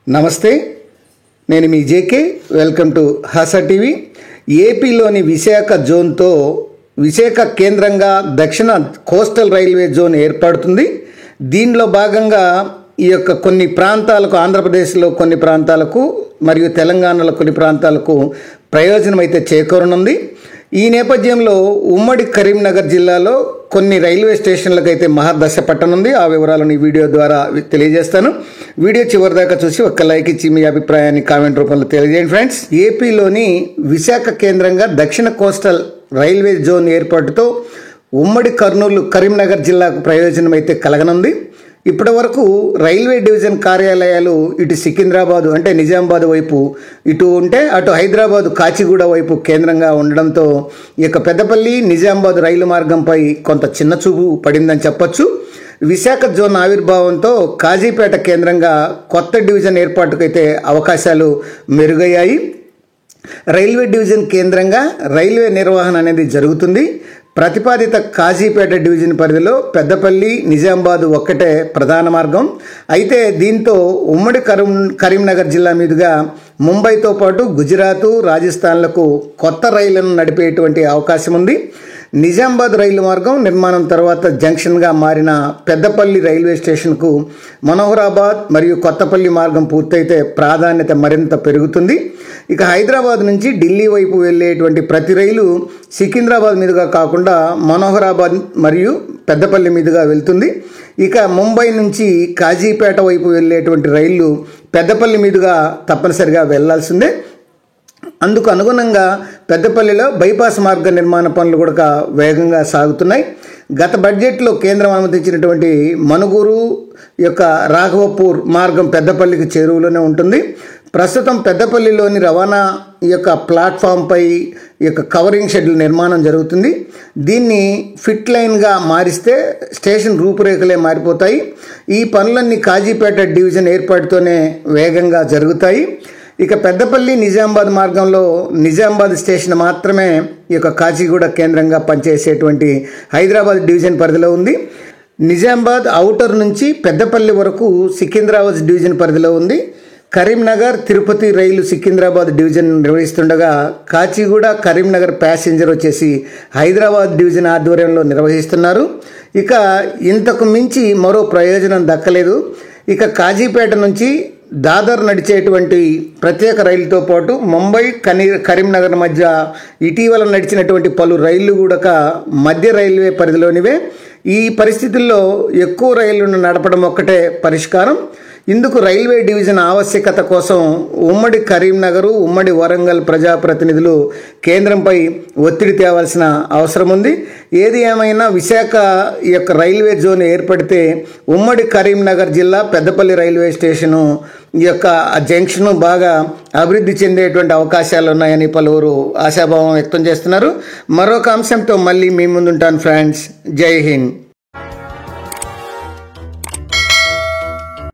నమస్తే, నేను మీ JK. Welcome to Hasa TV. ఏపీలోని విశాఖ జోన్తో విశాఖ కేంద్రంగా దక్షిణ కోస్టల్ రైల్వే జోన్ ఏర్పడుతుంది. దీనిలో భాగంగా ఈ యొక్క కొన్ని ప్రాంతాలకు, ఆంధ్రప్రదేశ్లో కొన్ని ప్రాంతాలకు మరియు తెలంగాణలో కొన్ని ప్రాంతాలకు ప్రయోజనం అయితే చేకూరనుంది. ఈ నేపథ్యంలో ఉమ్మడి కరీంనగర్ జిల్లాలో కొన్ని రైల్వే స్టేషన్లకు అయితే మహర్దశ పట్టనుంది. ఆ వివరాలను ఈ వీడియో ద్వారా తెలియజేస్తాను. వీడియో చివరి దాకా చూసి ఒక లైక్ ఇచ్చి మీ అభిప్రాయాన్ని కామెంట్ రూపంలో తెలియజేయండి ఫ్రెండ్స్. ఏపీలోని విశాఖ కేంద్రంగా దక్షిణ కోస్టల్ రైల్వే జోన్ ఏర్పాటుతో ఉమ్మడి కరీంనగర్ జిల్లాకు ప్రయోజనం అయితే కలగనుంది. ఇప్పటి వరకు రైల్వే డివిజన్ కార్యాలయాలు ఇటు సికింద్రాబాదు అంటే నిజామాబాద్ వైపు ఇటు ఉంటే, అటు హైదరాబాదు కాచిగూడ వైపు కేంద్రంగా ఉండడంతో ఈ యొక్క పెద్దపల్లి నిజామాబాద్ రైలు మార్గంపై కొంత చిన్న చూపు పడిందని చెప్పొచ్చు. విశాఖ జోన్ ఆవిర్భావంతో కాజీపేట కేంద్రంగా కొత్త డివిజన్ ఏర్పాటుకైతే అవకాశాలు మెరుగయ్యాయి. రైల్వే డివిజన్ కేంద్రంగా రైల్వే నిర్వహణ అనేది జరుగుతుంది. ప్రతిపాదిత కాజీపేట డివిజన్ పరిధిలో పెద్దపల్లి నిజామాబాద్ ఒక్కటే ప్రధాన మార్గం. అయితే దీంతో ఉమ్మడి కరీంనగర్ జిల్లా మీదుగా ముంబైతో పాటు గుజరాత్, రాజస్థాన్లకు కొత్త రైళ్లను నడిపేటువంటి అవకాశం ఉంది. నిజామాబాద్ రైలు మార్గం నిర్మాణం తర్వాత జంక్షన్గా మారిన పెద్దపల్లి రైల్వే స్టేషన్కు మనోహరాబాద్ మరియు కొత్తపల్లి మార్గం పూర్తయితే ప్రాధాన్యత మరింత పెరుగుతుంది. ఇక హైదరాబాద్ నుంచి ఢిల్లీ వైపు వెళ్ళేటువంటి ప్రతి రైలు సికింద్రాబాద్ మీదుగా కాకుండా మనోహరాబాద్ మరియు పెద్దపల్లి మీదుగా వెళ్తుంది. ఇక ముంబై నుంచి కాజీపేట వైపు వెళ్ళేటువంటి రైళ్లు పెద్దపల్లి మీదుగా తప్పనిసరిగా వెళ్లాల్సిందే. అందుకు అనుగుణంగా పెద్దపల్లిలో బైపాస్ మార్గ నిర్మాణ పనులు కూడా వేగంగా సాగుతున్నాయి. గత బడ్జెట్లో కేంద్రం అనుమతించినటువంటి మనుగురు యొక్క రాఘవపూర్ మార్గం పెద్దపల్లికి చేరువలోనే ఉంటుంది. ప్రస్తుతం పెద్దపల్లిలోని రవాణా యొక్క ప్లాట్ఫామ్పై ఈ యొక్క కవరింగ్ షెడ్యూల్ నిర్మాణం జరుగుతుంది. దీన్ని ఫిట్ లైన్గా మారిస్తే స్టేషన్ రూపురేఖలే మారిపోతాయి. ఈ పనులన్నీ కాజీపేట డివిజన్ ఏర్పాటుతోనే వేగంగా జరుగుతాయి. ఇక పెద్దపల్లి నిజామాబాద్ మార్గంలో నిజామాబాద్ స్టేషన్ మాత్రమే ఈ యొక్క కాచిగూడ కేంద్రంగా పనిచేసేటువంటి హైదరాబాద్ డివిజన్ పరిధిలో ఉంది. నిజామాబాద్ ఔటర్ నుంచి పెద్దపల్లి వరకు సికింద్రాబాద్ డివిజన్ పరిధిలో ఉంది. కరీంనగర్ తిరుపతి రైలు సికింద్రాబాద్ డివిజన్ నిర్వహిస్తుండగా కాచిగూడ కరీంనగర్ ప్యాసింజర్ వచ్చేసి హైదరాబాద్ డివిజన్ ఆధ్వర్యంలో నిర్వహిస్తున్నారు. ఇక ఇంతకు మించి మరో ప్రయోజనం దక్కలేదు. ఇక కాజీపేట నుంచి దాదర్ నడిచేటువంటి ప్రత్యేక రైలుతో పాటు ముంబై కరీంనగర్ మధ్య ఇటీవల నడిచినటువంటి పలు రైళ్లు కూడా మధ్య రైల్వే పరిధిలోనివే. ఈ పరిస్థితుల్లో ఎక్కువ రైళ్లను నడపడం ఒక్కటే పరిష్కారం. ఇందుకు రైల్వే డివిజన్ ఆవశ్యకత కోసం ఉమ్మడి కరీంనగర్, ఉమ్మడి వరంగల్ ప్రజాప్రతినిధులు కేంద్రంపై ఒత్తిడి తేవాల్సిన అవసరం ఉంది. ఏది ఏమైనా విశాఖ యొక్క రైల్వే జోన్ ఏర్పడితే ఉమ్మడి కరీంనగర్ జిల్లా పెద్దపల్లి రైల్వే స్టేషను ఈ యొక్క జంక్షన్ బాగా అభివృద్ధి చెందేటువంటి అవకాశాలు ఉన్నాయని పలువురు ఆశాభావం వ్యక్తం చేస్తున్నారు. మరొక అంశంతో మళ్ళీ మీ ముందుంటాను ఫ్రెండ్స్. జై హింద్.